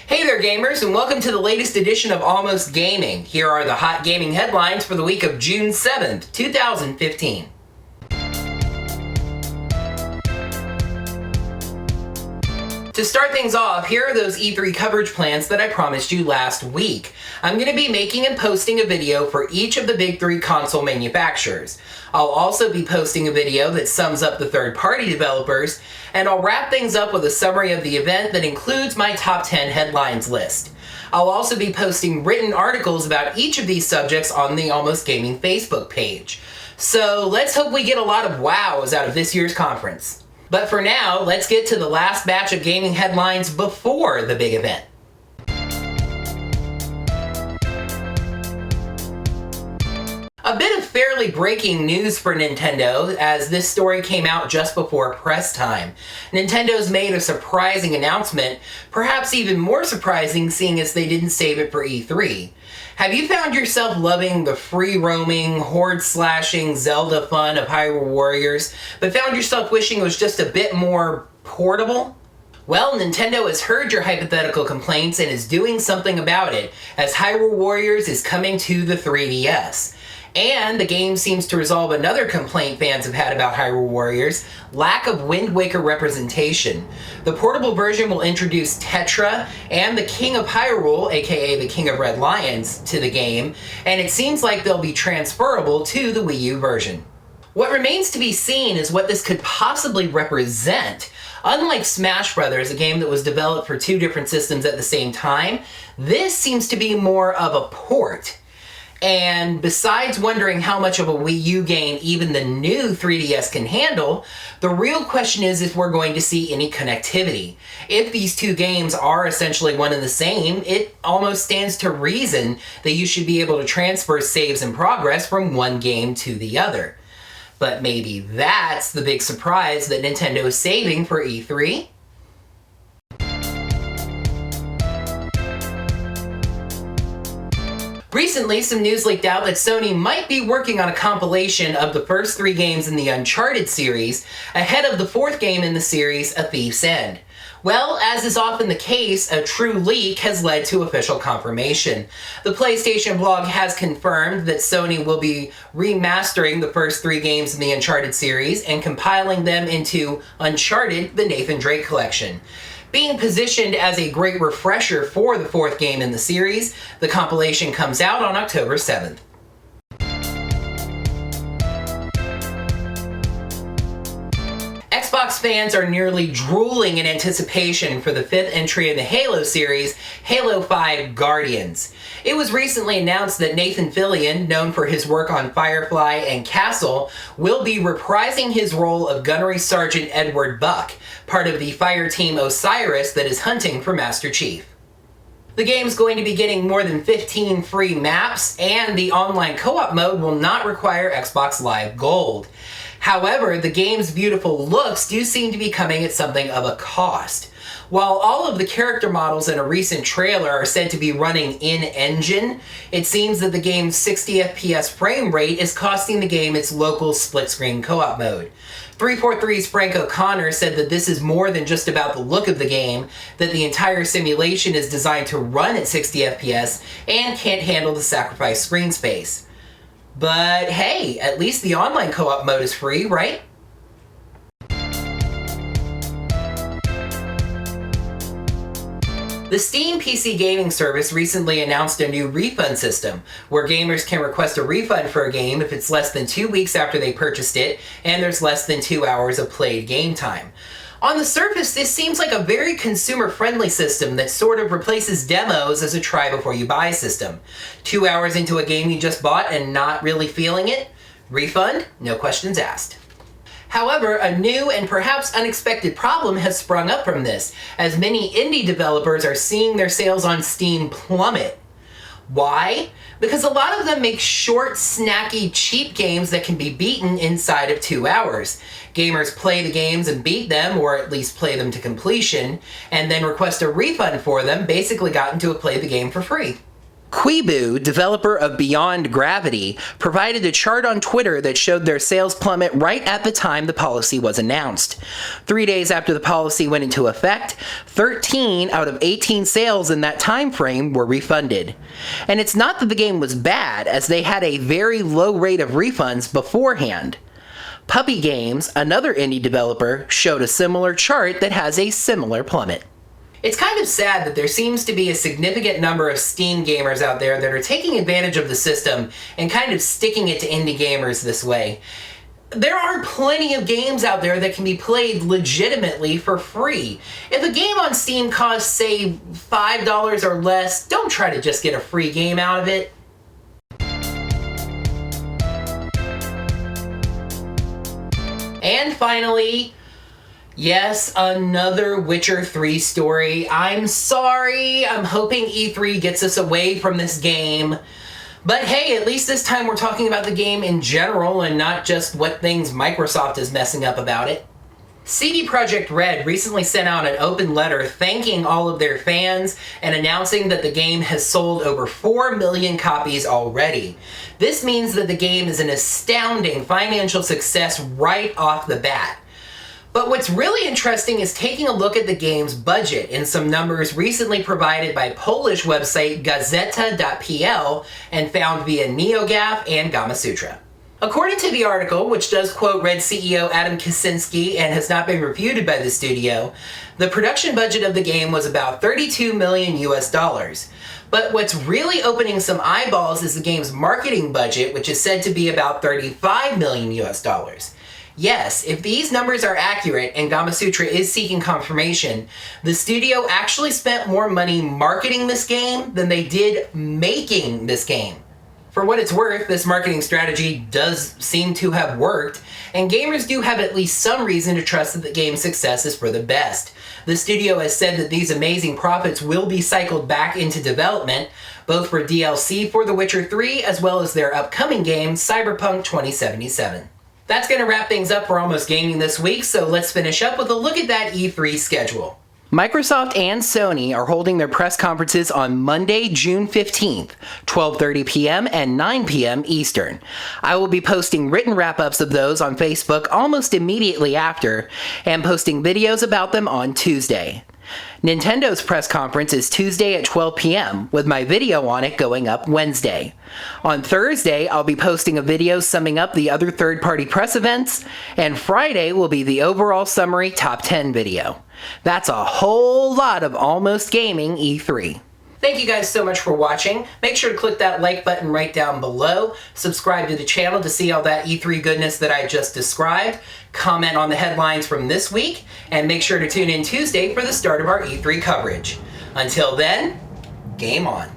Hey there gamers, and welcome to the latest edition of Almost Gaming. Here are the hot gaming headlines for the week of June 7th, 2015. To start things off, here are those E3 coverage plans that I promised you last week. I'm going to be making and posting a video for each of the big three console manufacturers. I'll also be posting a video that sums up the third-party developers, and I'll wrap things up with a summary of the event that includes my top 10 headlines list. I'll also be posting written articles about each of these subjects on the Almost Gaming Facebook page. So let's hope we get a lot of wows out of this year's conference. But for now, let's get to the last batch of gaming headlines before the big event. A bit of fairly breaking news for Nintendo, as this story came out just before press time. Nintendo's made a surprising announcement, perhaps even more surprising seeing as they didn't save it for E3. Have you found yourself loving the free-roaming, horde-slashing Zelda fun of Hyrule Warriors, but found yourself wishing it was just a bit more portable? Well, Nintendo has heard your hypothetical complaints and is doing something about it, as Hyrule Warriors is coming to the 3DS. And the game seems to resolve another complaint fans have had about Hyrule Warriors: lack of Wind Waker representation. The portable version will introduce Tetra and the King of Hyrule, aka the King of Red Lions, to the game, and it seems like they'll be transferable to the Wii U version. What remains to be seen is what this could possibly represent. Unlike Smash Bros., a game that was developed for two different systems at the same time, this seems to be more of a port. And besides wondering how much of a Wii U game even the new 3DS can handle, the real question is if we're going to see any connectivity. If these two games are essentially one and the same, it almost stands to reason that you should be able to transfer saves and progress from one game to the other. But maybe that's the big surprise that Nintendo is saving for E3? Recently, some news leaked out that Sony might be working on a compilation of the first three games in the Uncharted series, ahead of the fourth game in the series, A Thief's End. Well, as is often the case, a true leak has led to official confirmation. The PlayStation blog has confirmed that Sony will be remastering the first three games in the Uncharted series and compiling them into Uncharted: The Nathan Drake Collection. Being positioned as a great refresher for the fourth game in the series, the compilation comes out on October 7th. Xbox fans are nearly drooling in anticipation for the fifth entry in the Halo series, Halo 5 Guardians. It was recently announced that Nathan Fillion, known for his work on Firefly and Castle, will be reprising his role of Gunnery Sergeant Edward Buck, part of the fireteam Osiris that is hunting for Master Chief. The game's going to be getting more than 15 free maps, and the online co-op mode will not require Xbox Live Gold. However, the game's beautiful looks do seem to be coming at something of a cost. While all of the character models in a recent trailer are said to be running in-engine, it seems that the game's 60 FPS frame rate is costing the game its local split-screen co-op mode. 343's Frank O'Connor said that this is more than just about the look of the game, that the entire simulation is designed to run at 60 FPS and can't handle the sacrificed screen space. But hey, at least the online co-op mode is free, right? The Steam PC gaming service recently announced a new refund system, where gamers can request a refund for a game if it's less than 2 weeks after they purchased it and there's less than 2 hours of played game time. On the surface, this seems like a very consumer-friendly system that sort of replaces demos as a try-before-you-buy system. 2 hours into a game you just bought and not really feeling it? Refund? No questions asked. However, a new and perhaps unexpected problem has sprung up from this, as many indie developers are seeing their sales on Steam plummet. Why? Because a lot of them make short, snacky, cheap games that can be beaten inside of 2 hours. Gamers play the games and beat them, or at least play them to completion, and then request a refund for them, basically gotten to play the game for free. Quibu, developer of Beyond Gravity, provided a chart on Twitter that showed their sales plummet right at the time the policy was announced. 3 days after the policy went into effect, 13 out of 18 sales in that time frame were refunded. And it's not that the game was bad, as they had a very low rate of refunds beforehand. Puppy Games, another indie developer, showed a similar chart that has a similar plummet. It's kind of sad that there seems to be a significant number of Steam gamers out there that are taking advantage of the system and kind of sticking it to indie gamers this way. There are plenty of games out there that can be played legitimately for free. If a game on Steam costs, say, $5 or less, don't try to just get a free game out of it. And finally, yes, another Witcher 3 story. I'm sorry, I'm hoping E3 gets us away from this game. But hey, at least this time we're talking about the game in general and not just what things Microsoft is messing up about it. CD Projekt Red recently sent out an open letter thanking all of their fans and announcing that the game has sold over 4 million copies already. This means that the game is an astounding financial success right off the bat. But what's really interesting is taking a look at the game's budget in some numbers recently provided by Polish website Gazeta.pl and found via NeoGAF and Gamasutra. According to the article, which does quote Red CEO Adam Kaczynski and has not been refuted by the studio, the production budget of the game was about $32 million US. But what's really opening some eyeballs is the game's marketing budget, which is said to be about $35 million US. Yes, if these numbers are accurate and Gamasutra is seeking confirmation, the studio actually spent more money marketing this game than they did making this game. For what it's worth, this marketing strategy does seem to have worked, and gamers do have at least some reason to trust that the game's success is for the best. The studio has said that these amazing profits will be cycled back into development, both for DLC for The Witcher 3 as well as their upcoming game, Cyberpunk 2077. That's going to wrap things up for Almost Gaming this week, so let's finish up with a look at that E3 schedule. Microsoft and Sony are holding their press conferences on Monday, June 15th, 12:30 p.m. and 9 p.m. Eastern. I will be posting written wrap-ups of those on Facebook almost immediately after, and posting videos about them on Tuesday. Nintendo's press conference is Tuesday at 12 p.m., with my video on it going up Wednesday. On Thursday, I'll be posting a video summing up the other third-party press events, and Friday will be the overall summary top 10 video. That's a whole lot of Almost Gaming E3. Thank you guys so much for watching. Make sure to click that like button right down below. Subscribe to the channel to see all that E3 goodness that I just described. Comment on the headlines from this week. And make sure to tune in Tuesday for the start of our E3 coverage. Until then, game on.